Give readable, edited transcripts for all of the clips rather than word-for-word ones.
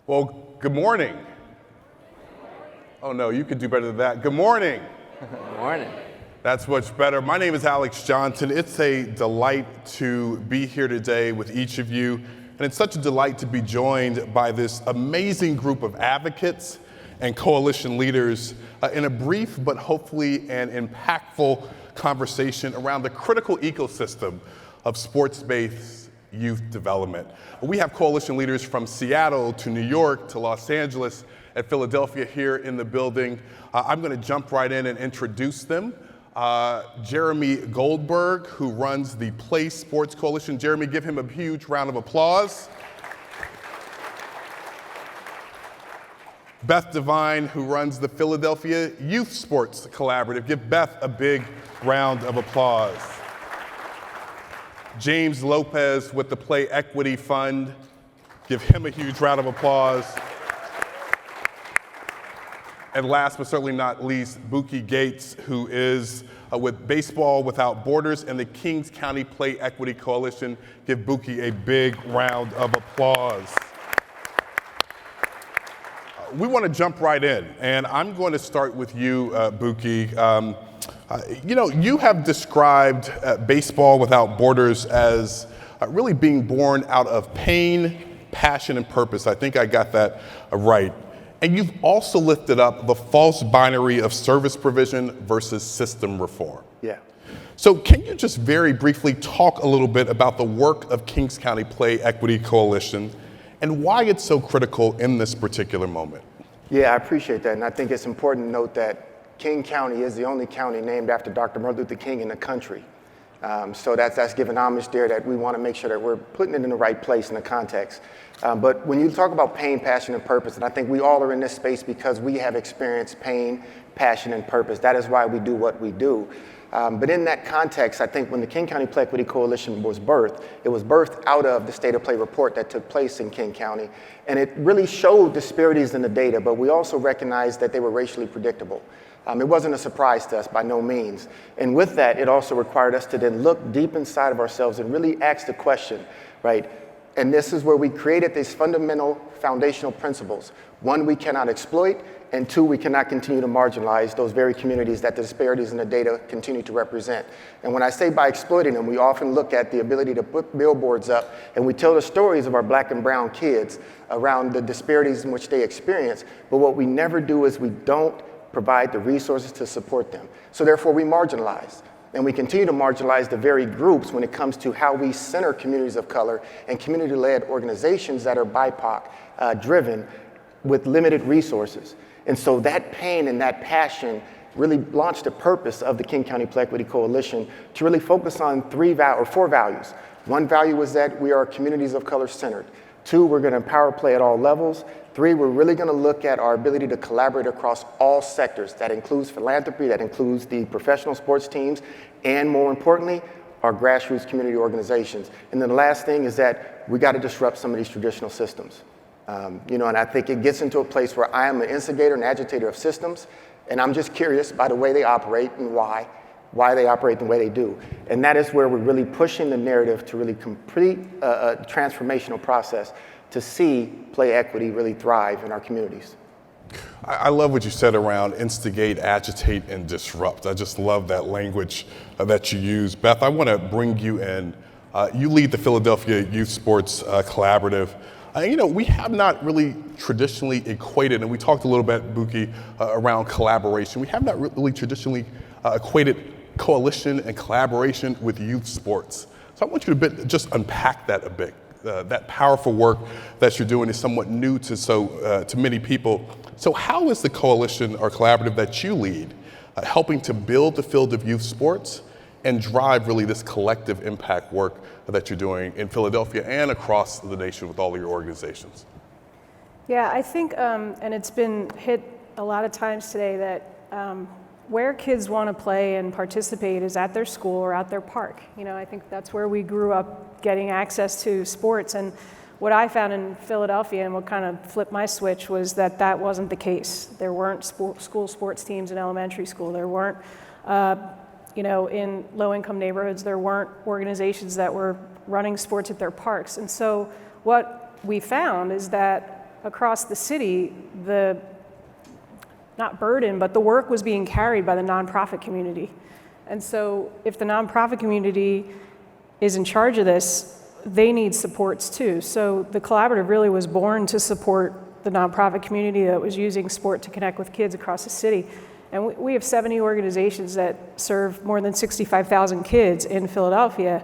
Well, good morning. Oh no, you could do better than that. Good morning. Good morning. That's much better. My name is Alex Johnson. It's a delight to be here today with each of you. And it's such a delight to be joined by this amazing group of advocates and coalition leaders in a brief but hopefully an impactful conversation around the critical ecosystem of sports-based youth development. We have coalition leaders from Seattle to New York to Los Angeles and Philadelphia here in the building. I'm going to jump right in and introduce them. Jeremy Goldberg, who runs the Play Sports Coalition. Jeremy, give him a huge round of applause. Beth Devine, who runs the Philadelphia Youth Sports Collaborative. Give Beth a big round of applause. James Lopez with the Play Equity Fund. Give him a huge round of applause. And last but certainly not least, Bookie Gates, who is with Baseball Without Borders and the Kings County Play Equity Coalition. Give Bookie a big round of applause. We want to jump right in, and I'm going to start with you, Bookie. You have described Baseball Without Borders as really being born out of pain, passion, and purpose. I think I got that right. And you've also lifted up the false binary of service provision versus system reform. Yeah. So can you just very briefly talk a little bit about the work of Kings County Play Equity Coalition and why it's so critical in this particular moment? Yeah, I appreciate that. And I think it's important to note that King County is the only county named after Dr. Martin Luther King in the country. So that's giving homage there, that we want to make sure that we're putting it in the right place in the context. But when you talk about pain, passion, and purpose, and I think we all are in this space because we have experienced pain, passion, and purpose. That is why we do what we do. But in that context, I think when the King County Play Equity Coalition was birthed, it was birthed out of the State of Play report that took place in King County. And it really showed disparities in the data, but we also recognized that they were racially predictable. It wasn't a surprise to us by no means. And with that, it also required us to then look deep inside of ourselves and really ask the question, right? And this is where we created these fundamental foundational principles. One, we cannot exploit, and two, we cannot continue to marginalize those very communities that the disparities in the data continue to represent. And when I say by exploiting them, we often look at the ability to put billboards up and we tell the stories of our black and brown kids around the disparities in which they experience. But what we never do is we don't provide the resources to support them. So therefore we marginalize. And we continue to marginalize the very groups when it comes to how we center communities of color and community-led organizations that are BIPOC driven with limited resources. And so that pain and that passion really launched the purpose of the King County Play Equity Coalition to really focus on four values. One value was that we are communities of color centered. Two, we're going to empower play at all levels. Three, we're really going to look at our ability to collaborate across all sectors. That includes philanthropy, that includes the professional sports teams, and more importantly, our grassroots community organizations. And then the last thing is that we got to disrupt some of these traditional systems. And I think it gets into a place where I am an instigator and agitator of systems, and I'm just curious by the way they operate and why they operate the way they do. And that is where we're really pushing the narrative to really complete a transformational process to see play equity really thrive in our communities. I love what you said around instigate, agitate, and disrupt. I just love that language that you use. Beth, I want to bring you in. You lead the Philadelphia Youth Sports Collaborative. We have not really traditionally equated, and we talked a little bit, Bookie, around collaboration. We have not really traditionally equated coalition and collaboration with youth sports. So I want you to just unpack that a bit. That powerful work that you're doing is somewhat new to many people. So how is the coalition or collaborative that you lead helping to build the field of youth sports and drive really this collective impact work that you're doing in Philadelphia and across the nation with all of your organizations? Yeah, I think, and it's been hit a lot of times today, that where kids want to play and participate is at their school or at their park. I think that's where we grew up getting access to sports. And what I found in Philadelphia and what kind of flipped my switch was that wasn't the case. There weren't school sports teams in elementary school. There weren't, in low-income neighborhoods, there weren't organizations that were running sports at their parks. And so what we found is that across the city, the, not burden, but the work was being carried by the nonprofit community. And so if the nonprofit community is in charge of this, they need supports too. So the collaborative really was born to support the nonprofit community that was using sport to connect with kids across the city. And we have 70 organizations that serve more than 65,000 kids in Philadelphia.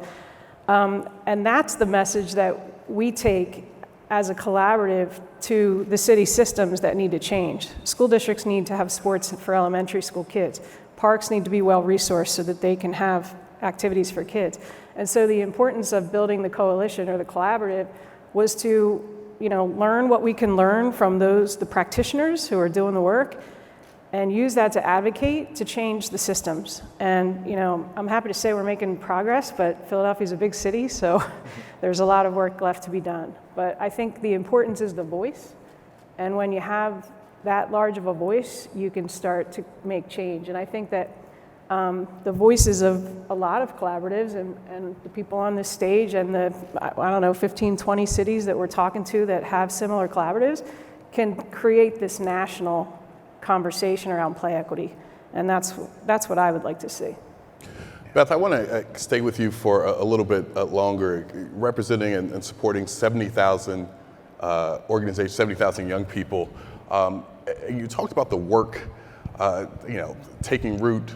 And that's the message that we take as a collaborative to the city systems that need to change. School districts need to have sports for elementary school kids. Parks need to be well-resourced so that they can have activities for kids. And so the importance of building the coalition or the collaborative was to, learn what we can learn from the practitioners who are doing the work, and use that to advocate to change the systems. And I'm happy to say we're making progress, but Philadelphia's a big city, so there's a lot of work left to be done. But I think the importance is the voice, and when you have that large of a voice, you can start to make change. And I think that the voices of a lot of collaboratives and the people on this stage and the, 15, 20 cities that we're talking to that have similar collaboratives can create this national conversation around play equity. And that's what I would like to see. Beth, I want to stay with you for a little bit longer, representing and supporting 70,000 organizations, 70,000 young people. You talked about the work taking root.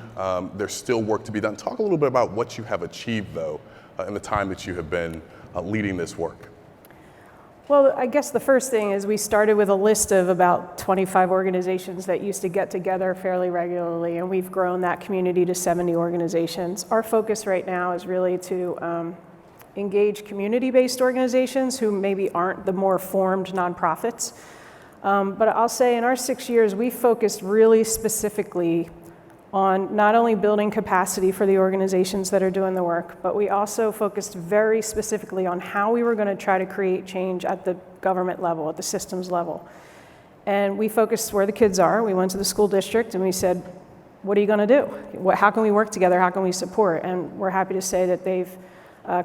There's still work to be done. Talk a little bit about what you have achieved, though, in the time that you have been leading this work. Well, I guess the first thing is we started with a list of about 25 organizations that used to get together fairly regularly, and we've grown that community to 70 organizations. Our focus right now is really to engage community-based organizations who maybe aren't the more formed nonprofits. But I'll say in our 6 years, we focused really specifically on not only building capacity for the organizations that are doing the work, but we also focused very specifically on how we were going to try to create change at the government level, at the systems level. And we focused where the kids are. We went to the school district and we said, what are you going to do? How can we work together? How can we support? And we're happy to say that they've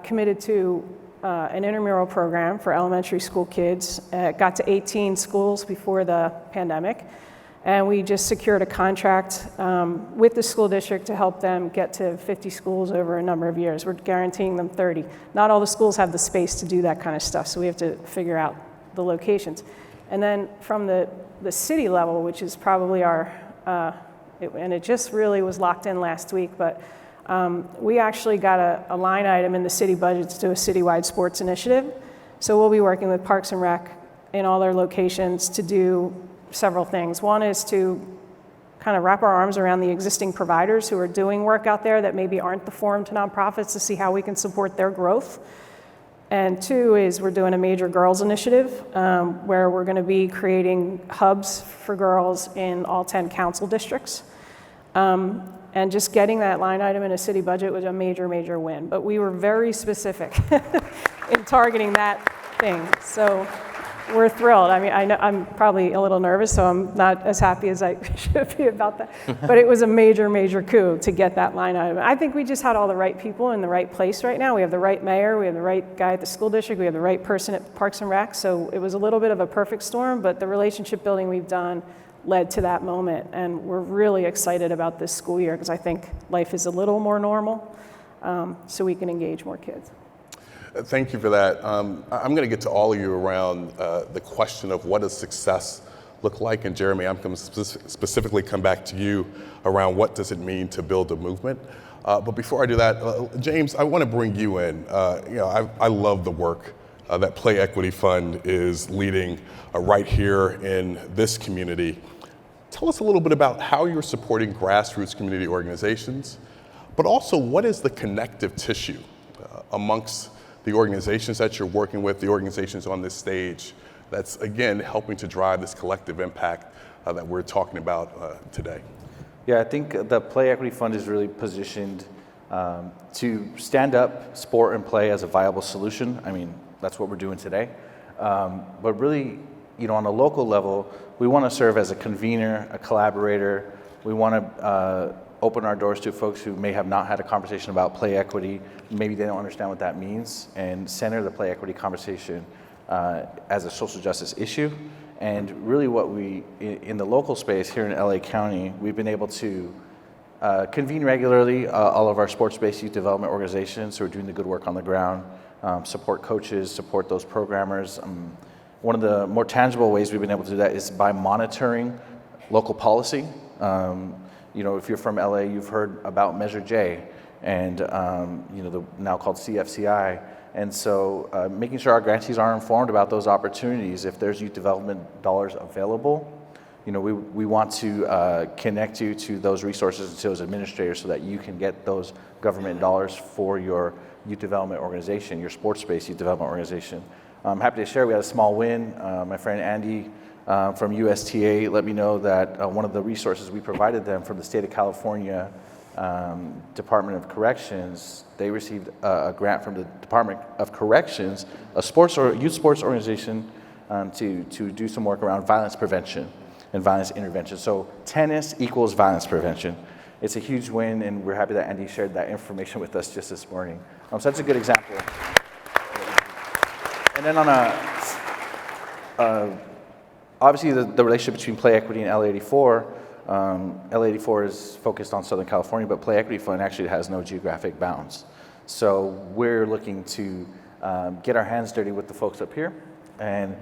committed to an intramural program for elementary school kids. It got to 18 schools before the pandemic. And we just secured a contract with the school district to help them get to 50 schools over a number of years. We're guaranteeing them 30. Not all the schools have the space to do that kind of stuff, so we have to figure out the locations. And then from the city level, which is probably our, and it just really was locked in last week, but we actually got a line item in the city budget to do a citywide sports initiative. So we'll be working with Parks and Rec in all their locations to do several things. One is to kind of wrap our arms around the existing providers who are doing work out there that maybe aren't the formed nonprofits to see how we can support their growth. And two is we're doing a major girls initiative where we're going to be creating hubs for girls in all 10 council districts. And just getting that line item in a city budget was a major, major win. But we were very specific in targeting that thing. So we're thrilled. I mean, I know I'm probably a little nervous, so I'm not as happy as I should be about that. But it was a major, major coup to get that line item. I think we just had all the right people in the right place right now. We have the right mayor, we have the right guy at the school district, we have the right person at Parks and Rec. So it was a little bit of a perfect storm, but the relationship building we've done led to that moment. And we're really excited about this school year because I think life is a little more normal, so we can engage more kids. Thank you for that. I'm going to get to all of you around the question of what does success look like. And Jeremy, I'm going to specifically come back to you around what does it mean to build a movement. But before I do that, James, I want to bring you in. I love the work that Play Equity Fund is leading right here in this community. Tell us a little bit about how you're supporting grassroots community organizations, but also what is the connective tissue amongst the organizations that you're working with, the organizations on this stage, that's again helping to drive this collective impact that we're talking about today. Yeah, I think the Play Equity Fund is really positioned to stand up sport and play as a viable solution. I mean, that's what we're doing today. But really, on a local level, we want to serve as a convener, a collaborator. We want to open our doors to folks who may have not had a conversation about play equity. Maybe they don't understand what that means, and center the play equity conversation as a social justice issue. And really what we, in the local space here in LA County, we've been able to convene regularly all of our sports-based youth development organizations who are doing the good work on the ground, support coaches, support those programmers. One of the more tangible ways we've been able to do that is by monitoring local policy. If you're from LA, you've heard about Measure J and the now called CFCI. And so making sure our grantees are informed about those opportunities. If there's youth development dollars available, we want to connect you to those resources and to those administrators so that you can get those government dollars for your youth development organization, your sports-based youth development organization. I'm happy to share we had a small win. My friend Andy from USTA let me know that one of the resources we provided them from the state of California Department of Corrections, they received a grant from the Department of Corrections, a sports or youth sports organization, to do some work around violence prevention and violence intervention. So tennis equals violence prevention. It's a huge win, and we're happy that Andy shared that information with us just this morning. So that's a good example. And then on obviously the relationship between Play Equity and LA84, LA84 is focused on Southern California, but Play Equity Fund actually has no geographic bounds. So we're looking to get our hands dirty with the folks up here and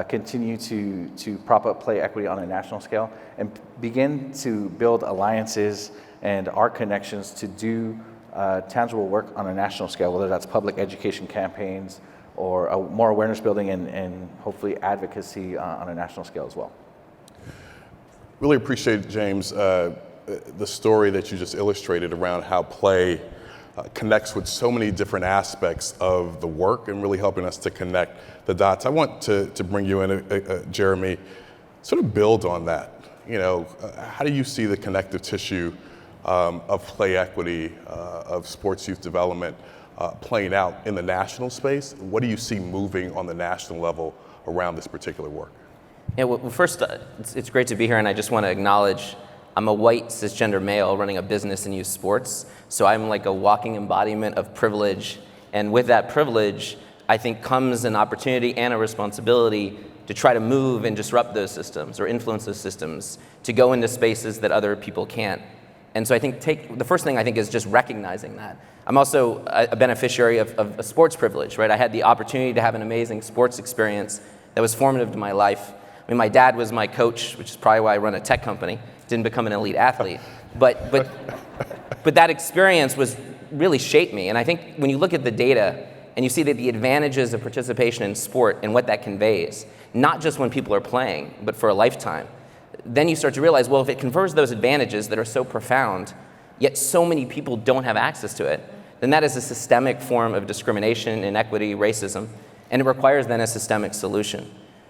continue to prop up Play Equity on a national scale and begin to build alliances and our connections to do tangible work on a national scale, whether that's public education campaigns or more awareness building and hopefully advocacy on a national scale as well. Really appreciate, James, the story that you just illustrated around how play connects with so many different aspects of the work and really helping us to connect the dots. I want to bring you in, Jeremy, sort of build on that. How do you see the connective tissue of play equity, of sports youth development playing out in the national space? What do you see moving on the national level around this particular work? Yeah, well, first, it's great to be here, and I just want to acknowledge I'm a white cisgender male running a business in youth sports, so I'm like a walking embodiment of privilege, and with that privilege, I think comes an opportunity and a responsibility to try to move and disrupt those systems or influence those systems, to go into spaces that other people can't. And so I think the first thing I think is just recognizing that. I'm also a beneficiary of a sports privilege, right? I had the opportunity to have an amazing sports experience that was formative to my life. I mean, my dad was my coach, which is probably why I run a tech company. Didn't become an elite athlete, but that experience really shaped me. And I think when you look at the data and you see that the advantages of participation in sport and what that conveys, not just when people are playing, but for a lifetime, then you start to realize, well, if it confers those advantages that are so profound, yet so many people don't have access to it, then that is a systemic form of discrimination, inequity, racism, and it requires then a systemic solution.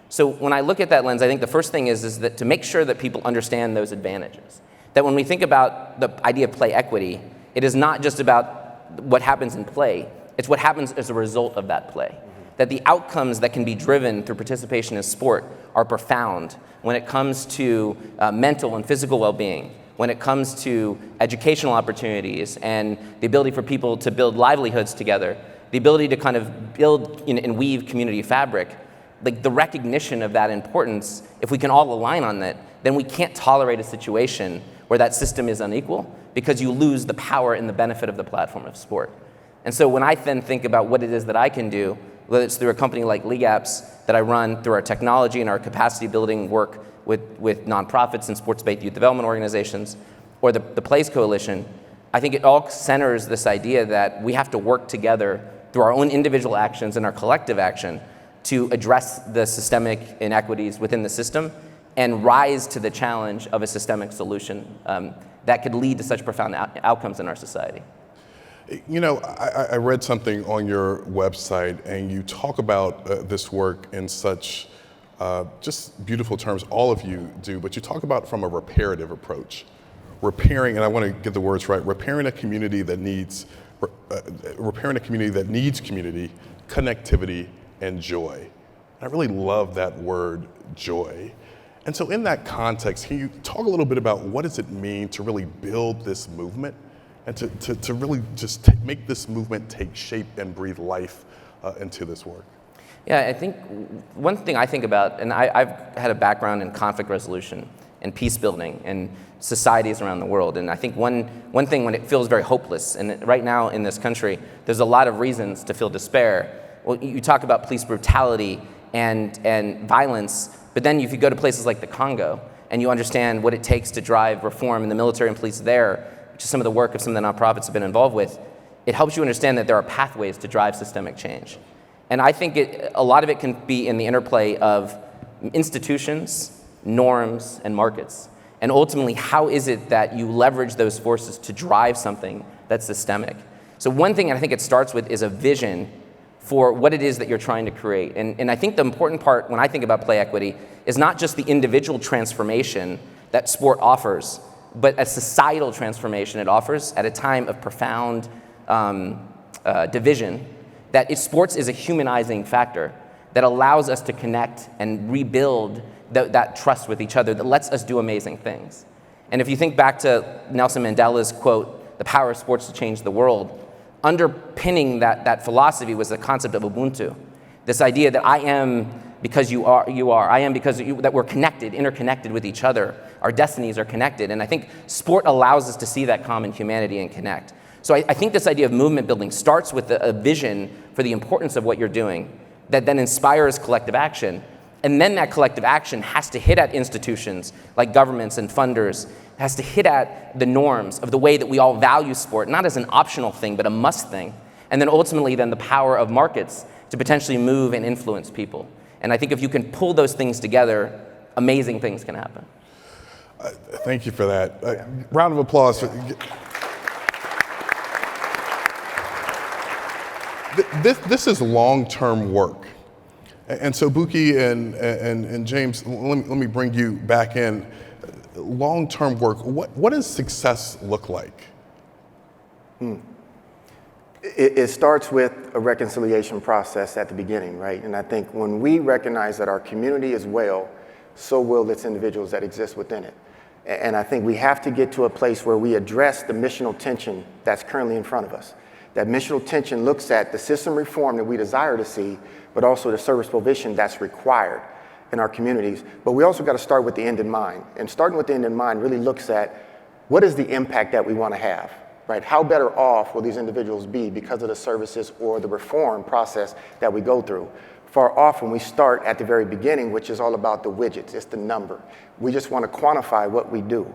So when I look at that lens, I think the first thing is that to make sure that people understand those advantages. That when we think about the idea of play equity, it is not just about what happens in play, it's what happens as a result of that play. That the outcomes that can be driven through participation in sport are profound when it comes to mental and physical well-being, when it comes to educational opportunities and the ability for people to build livelihoods together, the ability to kind of build and weave community fabric. Like the recognition of that importance, if we can all align on that, then we can't tolerate a situation where that system is unequal because you lose the power and the benefit of the platform of sport. And so when I then think about what it is that I can do, whether it's through a company like League Apps that I run through our technology and our capacity building work with nonprofits and sports-based youth development organizations, or the Plays Coalition, I think it all centers this idea that we have to work together through our own individual actions and our collective action to address the systemic inequities within the system and rise to the challenge of a systemic solution that could lead to such profound outcomes in our society. I read something on your website and you talk about this work in such just beautiful terms, all of you do, but you talk about from a reparative approach. Repairing, and I want to get the words right, repairing a community that needs community, connectivity, and joy. And I really love that word, joy. And so in that context, can you talk a little bit about what does it mean to really build this movement and to really just make this movement take shape and breathe life into this work? Yeah, I think one thing I think about, and I've had a background in conflict resolution and peace building and societies around the world, and I think one thing when it feels very hopeless, and right now in this country, there's a lot of reasons to feel despair. Well, you talk about police brutality and violence, but then if you go to places like the Congo and you understand what it takes to drive reform in the military and police there, which is some of the work of some of the nonprofits have been involved with, it helps you understand that there are pathways to drive systemic change. And I think a lot of it can be in the interplay of institutions, norms, and markets. And ultimately, how is it that you leverage those forces to drive something that's systemic? So one thing I think it starts with is a vision for what it is that you're trying to create. And I think the important part when I think about play equity is not just the individual transformation that sport offers, but a societal transformation it offers at a time of profound division, that sports is a humanizing factor that allows us to connect and rebuild that trust with each other, that lets us do amazing things. And if you think back to Nelson Mandela's quote, "The power of sports to change the world," underpinning that philosophy was the concept of Ubuntu. This idea that I am because you are, I am because that we're connected, interconnected with each other. Our destinies are connected. And I think sport allows us to see that common humanity and connect. So I think this idea of movement building starts with a vision for the importance of what you're doing that then inspires collective action. And then that collective action has to hit at institutions like governments and funders, has to hit at the norms of the way that we all value sport, not as an optional thing, but a must thing. And then ultimately then the power of markets to potentially move and influence people. And I think if you can pull those things together, amazing things can happen. Thank you for that. Round of applause. For, this is long-term work. And so Bookie and James, let me bring you back in. Long-term work, what does success look like? It starts with a reconciliation process at the beginning, right? And I think when we recognize that our community is well, so will its individuals that exist within it. And I think we have to get to a place where we address the missional tension that's currently in front of us. That missional tension looks at the system reform that we desire to see, but also the service provision that's required in our communities. But we also got to start with the end in mind. And starting with the end in mind really looks at what is the impact that we want to have, right? How better off will these individuals be because of the services or the reform process that we go through? Far often we start at the very beginning, which is all about the widgets, it's the number. We just want to quantify what we do.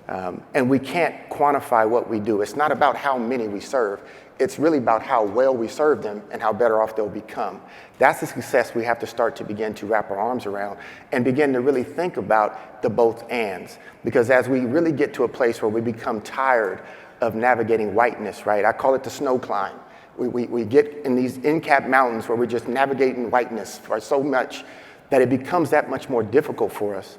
And we can't quantify what we do. It's not about how many we serve. It's really about how well we serve them and how better off they'll become. That's the success we have to start to begin to wrap our arms around and begin to really think about the both ands. Because as we really get to a place where we become tired of navigating whiteness, right? I call it the snow climb. We get in these in-capped mountains where we're just navigating whiteness for so much that it becomes that much more difficult for us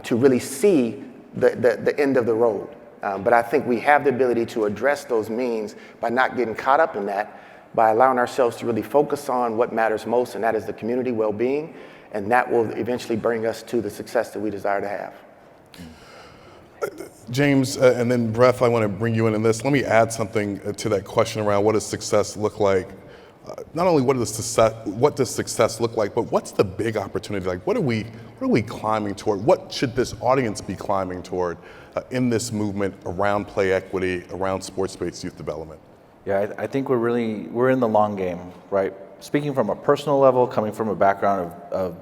to really see the end of the road. But I think we have the ability to address those means by not getting caught up in that, by allowing ourselves to really focus on what matters most, and that is the community well-being, and that will eventually bring us to the success that we desire to have. James, and then Beth, I want to bring you in this. Let me add something to that question around what does success look like? Not only what does success look like, but what's the big opportunity? Like, what are we climbing toward? What should this audience be climbing toward in this movement around play equity, around sports-based youth development? Yeah, I think we're in the long game, right? Speaking from a personal level, coming from a background of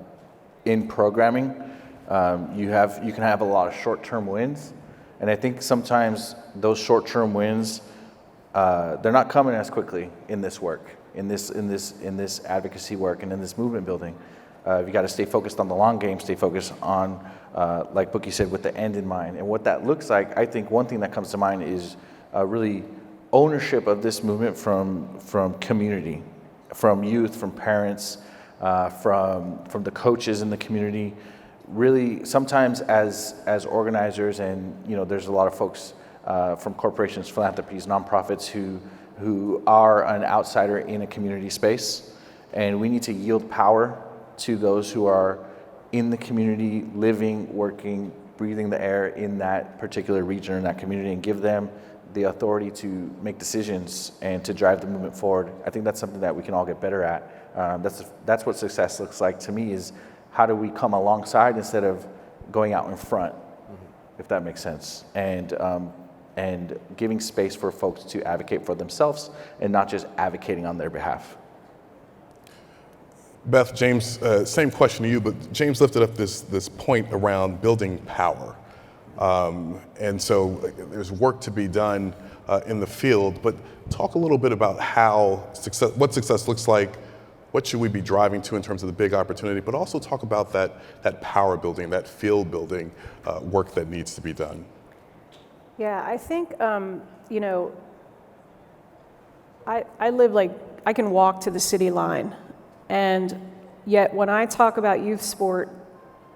in programming, you can have a lot of short-term wins, and I think sometimes those short-term wins they're not coming as quickly in this work, in this advocacy work, and in this movement building. You got to stay focused on the long game, stay focused on, like Bookie said, with the end in mind. And what that looks like, I think one thing that comes to mind is really ownership of this movement from community, from youth, from parents, from the coaches in the community. Really, sometimes as organizers, and there's a lot of folks from corporations, philanthropies, nonprofits who are an outsider in a community space, and we need to yield power to those who are in the community, living, working, breathing the air in that particular region or in that community, and give them the authority to make decisions and to drive the movement forward. I think that's something that we can all get better at. That's what success looks like to me, is how do we come alongside instead of going out in front, if that makes sense, and giving space for folks to advocate for themselves and not just advocating on their behalf. Beth, James, same question to you, but James lifted up this point around building power. And so there's work to be done in the field, but talk a little bit about what success looks like, what should we be driving to in terms of the big opportunity, but also talk about that power building, that field building work that needs to be done. Yeah, I think, you know, I live I can walk to the city line, and yet when I talk about youth sport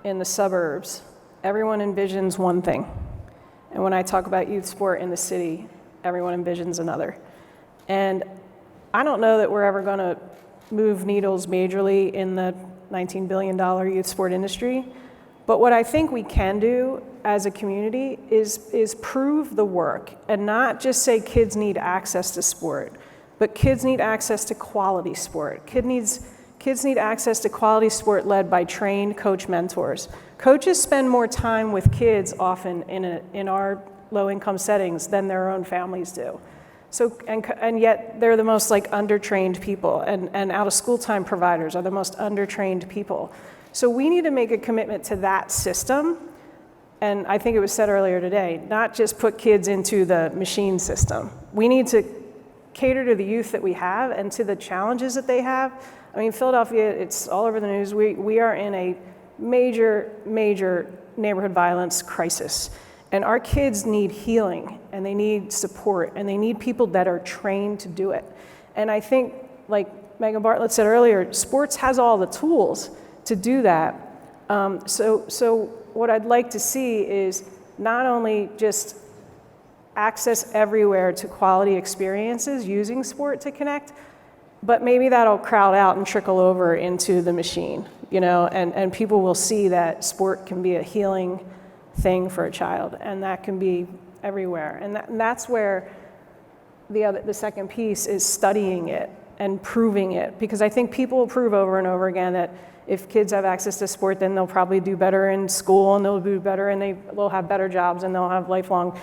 in the suburbs, everyone envisions one thing. And when I talk about youth sport in the city, everyone envisions another. And I don't know that we're ever going to move needles majorly in the $19 billion youth sport industry. But what I think we can do as a community is prove the work and not just say kids need access to sport, but kids need access to quality sport. Kids need access to quality sport led by trained coach mentors. Coaches spend more time with kids often in our low-income settings than their own families do. So, and yet they're the most undertrained people, and out-of-school time providers are the most undertrained people. So we need to make a commitment to that system, and I think it was said earlier today, not just put kids into the machine system. We need to cater to the youth that we have and to the challenges that they have. I mean, Philadelphia, it's all over the news. We are in a major neighborhood violence crisis. And our kids need healing, and they need support, and they need people that are trained to do it. And I think, like Megan Bartlett said earlier, sports has all the tools to do that. So what I'd like to see is not only just access everywhere to quality experiences using sport to connect, but maybe that'll crowd out and trickle over into the machine, you know, and people will see that sport can be a healing thing for a child, and that can be everywhere. And that's where the second piece is studying it and proving it, because I think people will prove over and over again that if kids have access to sport, then they'll probably do better in school, and they'll do better, and they'll have better jobs, and they'll have lifelong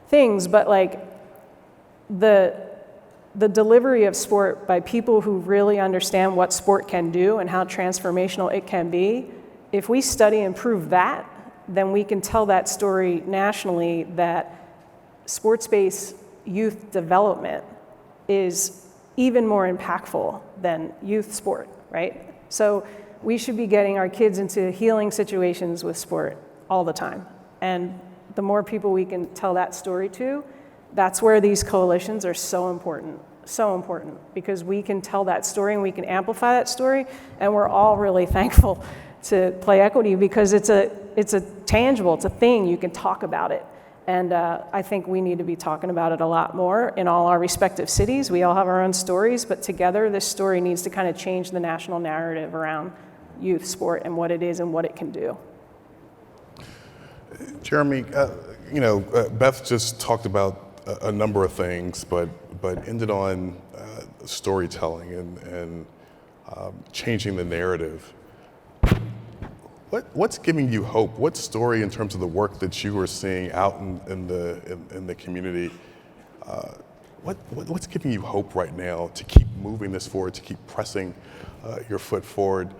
things. But the delivery of sport by people who really understand what sport can do and how transformational it can be, if we study and prove that, then we can tell that story nationally that sports-based youth development is even more impactful than youth sport, right? So we should be getting our kids into healing situations with sport all the time. And the more people we can tell that story to, that's where these coalitions are so important, because we can tell that story and we can amplify that story, and we're all really thankful to Play Equity because it's a tangible, it's a thing, you can talk about it. And I think we need to be talking about it a lot more in all our respective cities. We all have our own stories, but together this story needs to kind of change the national narrative around youth sport and what it is and what it can do. Jeremy, Beth just talked about a number of things, but ended on storytelling and changing the narrative. What's giving you hope? What story in terms of the work that you are seeing out in the community? What's giving you hope right now to keep moving this forward, to keep pressing your foot forward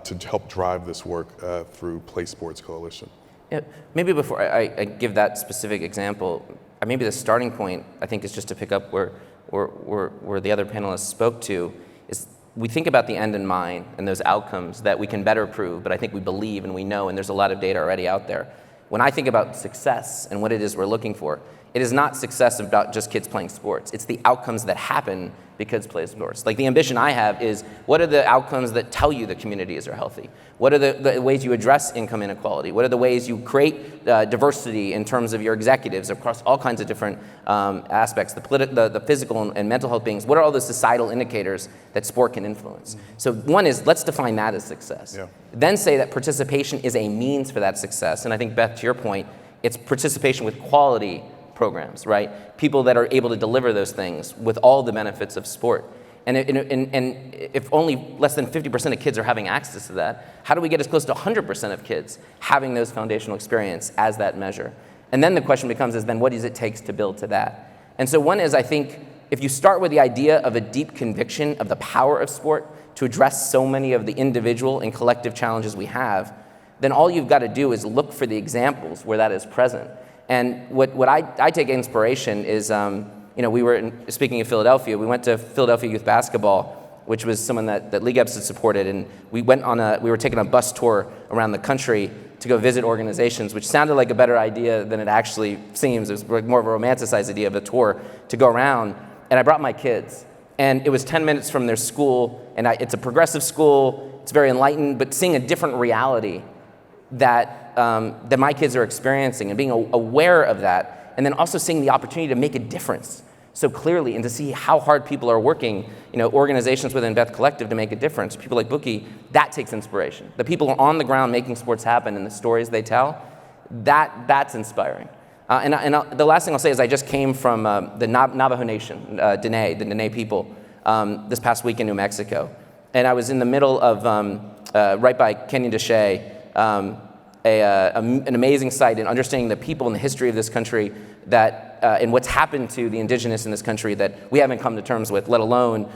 to help drive this work through Play Sports Coalition? Yeah, maybe before I give that specific example, maybe the starting point I think is just to pick up where the other panelists spoke to, is we think about the end in mind and those outcomes that we can better prove, but I think we believe and we know, and there's a lot of data already out there. When I think about success and what it is we're looking for, it is not success about just kids playing sports. It's the outcomes that happen because play sports. Like the ambition I have is, what are the outcomes that tell you the communities are healthy? What are the ways you address income inequality? What are the ways you create diversity in terms of your executives across all kinds of different aspects, the physical and mental health beings? What are all the societal indicators that sport can influence? So one is, let's define that as success. Yeah. Then say that participation is a means for that success. And I think, Beth, to your point, it's participation with quality programs, right? People that are able to deliver those things with all the benefits of sport. And if only less than 50% of kids are having access to that, how do we get as close to 100% of kids having those foundational experience as that measure? And then the question becomes is then what does it take to build to that? And so one is, I think, if you start with the idea of a deep conviction of the power of sport to address so many of the individual and collective challenges we have, then all you've got to do is look for the examples where that is present. And what I take inspiration is, we were speaking of Philadelphia, we went to Philadelphia Youth Basketball, which was someone that League Eps had supported, and we were taking a bus tour around the country to go visit organizations, which sounded like a better idea than it actually seems. It was more of a romanticized idea of a tour to go around, and I brought my kids. And it was 10 minutes from their school, and it's a progressive school, it's very enlightened, but seeing a different reality that my kids are experiencing and being aware of that, and then also seeing the opportunity to make a difference so clearly and to see how hard people are working, organizations within Beth Collective to make a difference, people like Bookie, that takes inspiration. The people are on the ground making sports happen and the stories they tell, that's inspiring. The last thing I'll say is I just came from the Navajo Nation, the Dene people, this past week in New Mexico. And I was in the middle of, right by Canyon de Chelly, an amazing site in understanding the people and the history of this country and what's happened to the indigenous in this country that we haven't come to terms with, let alone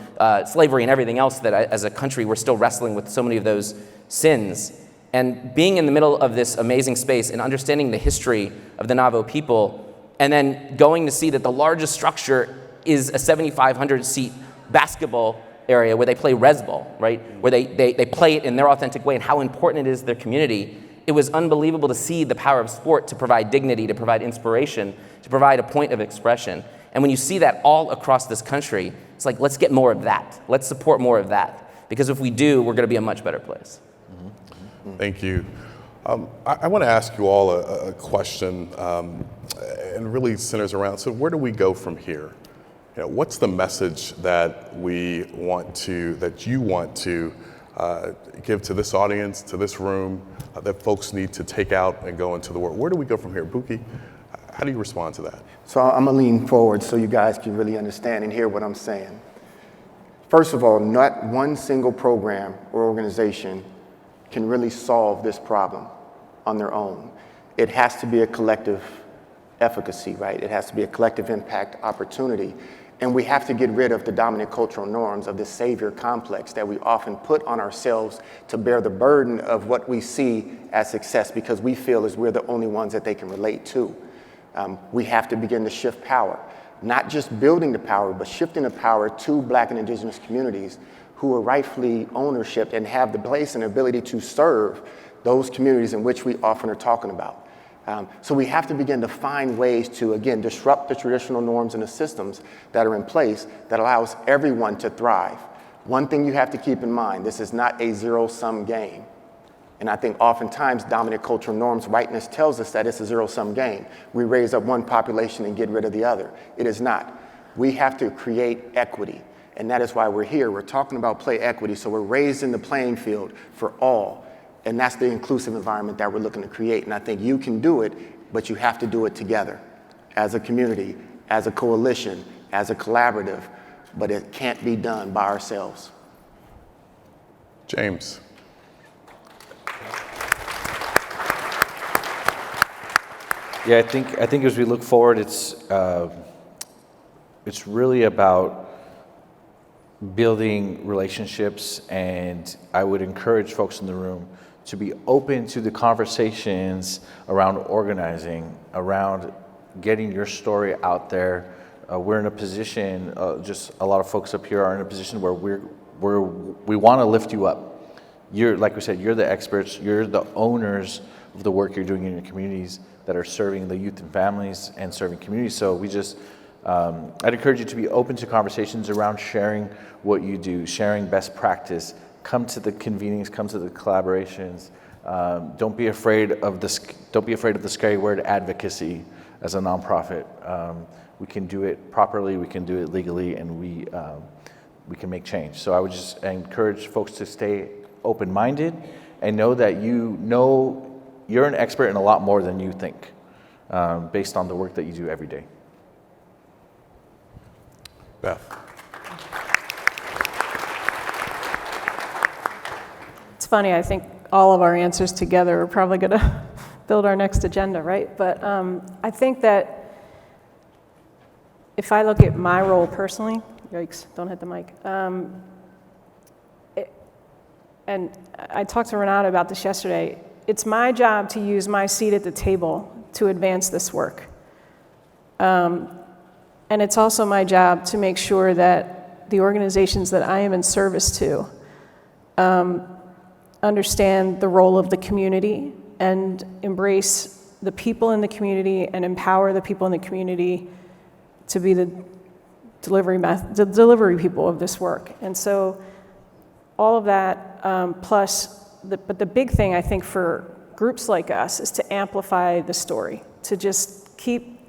slavery and everything else that as a country we're still wrestling with so many of those sins. And being in the middle of this amazing space and understanding the history of the Navajo people, and then going to see that the largest structure is a 7,500 seat basketball area where they play res ball, right? Where they play it in their authentic way and how important it is to their community. It was unbelievable to see the power of sport to provide dignity, to provide inspiration, to provide a point of expression. And when you see that all across this country, it's like, let's get more of that. Let's support more of that. Because if we do, we're going to be a much better place. Thank you. I want to ask you all a question, and really centers around, so where do we go from here? What's the message that you want to give to this audience, to this room, that folks need to take out and go into the world? Where do we go from here? Bookie, how do you respond to that? So I'm gonna lean forward so you guys can really understand and hear what I'm saying. First of all, not one single program or organization can really solve this problem on their own. It has to be a collective efficacy, right? It has to be a collective impact opportunity. And we have to get rid of the dominant cultural norms of the savior complex that we often put on ourselves to bear the burden of what we see as success because we feel as we're the only ones that they can relate to. We have to begin to shift power, not just building the power, but shifting the power to Black and Indigenous communities who are rightfully ownership and have the place and ability to serve those communities in which we often are talking about. So we have to begin to find ways to, again, disrupt the traditional norms and the systems that are in place that allows everyone to thrive. One thing you have to keep in mind, this is not a zero-sum game. And I think oftentimes dominant cultural norms, whiteness tells us that it's a zero-sum game. We raise up one population and get rid of the other. It is not. We have to create equity. And that is why we're here. We're talking about play equity, so we're raising the playing field for all. And that's the inclusive environment that we're looking to create. And I think you can do it, but you have to do it together as a community, as a coalition, as a collaborative, but it can't be done by ourselves. James. Yeah, I think as we look forward, it's really about building relationships, and I would encourage folks in the room to be open to the conversations around organizing, around getting your story out there. We're in a position, just a lot of folks up here are in a position where we want to lift you up. You're, like we said, you're the experts, you're the owners of the work you're doing in your communities that are serving the youth and families and serving communities. So we just, I'd encourage you to be open to conversations around sharing what you do, sharing best practice. Come to the convenings, come to the collaborations. Don't be afraid of the scary word advocacy as a nonprofit. We can do it properly, we can do it legally, and we can make change. So I would just encourage folks to stay open-minded and know that you're an expert in a lot more than you think. based on the work that you do every day. Beth. It's funny, I think all of our answers together are probably going to build our next agenda, right? But I think that if I look at my role personally, yikes, don't hit the mic. And I talked to Renata about this yesterday. It's my job to use my seat at the table to advance this work. And it's also my job to make sure that the organizations that I am in service to understand the role of the community and embrace the people in the community and empower the people in the community to be the delivery people of this work. And so all of that, but the big thing I think for groups like us is to amplify the story, to just keep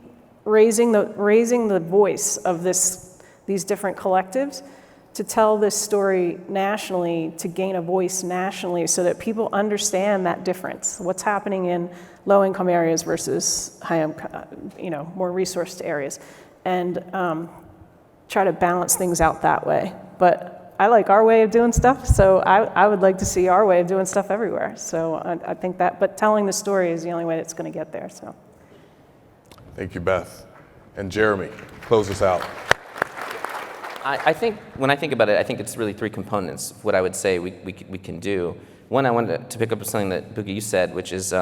raising the voice of these different collectives, to tell this story nationally, to gain a voice nationally so that people understand that difference, what's happening in low-income areas versus more resourced areas, and try to balance things out that way. But I like our way of doing stuff, so I would like to see our way of doing stuff everywhere. So I think that, but telling the story is the only way that's going to get there. So. Thank you, Beth. And Jeremy, close us out. I think when I think about it, I think it's really three components of what I would say we can do. One, I wanted to pick up something that Bookie, you said, which is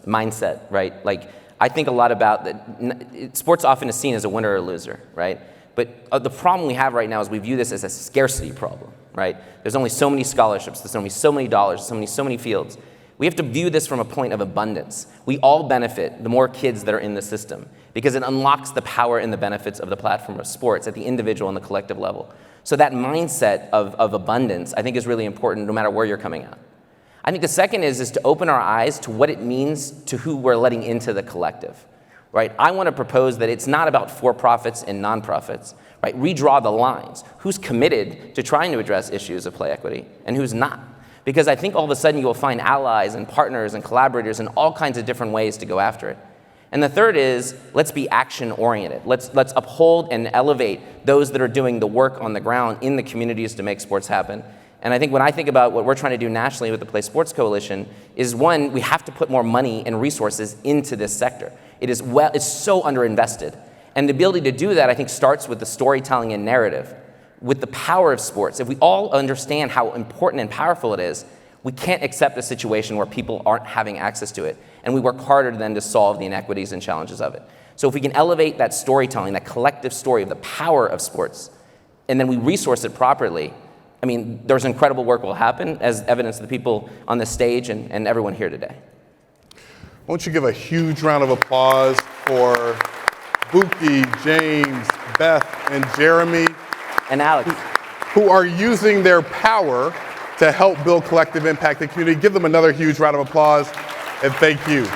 mindset, right? Like, I think a lot about that. Sports often is seen as a winner or a loser, right? But the problem we have right now is we view this as a scarcity problem, right? There's only so many scholarships, there's only so many dollars, so many fields. We have to view this from a point of abundance. We all benefit the more kids that are in the system because it unlocks the power and the benefits of the platform of sports at the individual and the collective level. So that mindset of abundance, I think, is really important no matter where you're coming at. I think the second is to open our eyes to what it means to who we're letting into the collective, right? I want to propose that it's not about for-profits and nonprofits, right? Redraw the lines. Who's committed to trying to address issues of play equity and who's not? Because I think all of a sudden you will find allies and partners and collaborators in all kinds of different ways to go after it. And the third is, let's be action-oriented. Let's uphold and elevate those that are doing the work on the ground in the communities to make sports happen. And I think when I think about what we're trying to do nationally with the Play Sports Coalition is, one, we have to put more money and resources into this sector. It's so underinvested. And the ability to do that, I think, starts with the storytelling and narrative, with the power of sports. If we all understand how important and powerful it is, we can't accept a situation where people aren't having access to it. And we work harder then to solve the inequities and challenges of it. So if we can elevate that storytelling, that collective story of the power of sports, and then we resource it properly, I mean, there's incredible work will happen, as evidence of the people on the stage and everyone here today. Won't you give a huge round of applause for Bookie, James, Beth, and Jeremy, And Alex. who are using their power to help build collective impact in the community. Give them another huge round of applause, and thank you.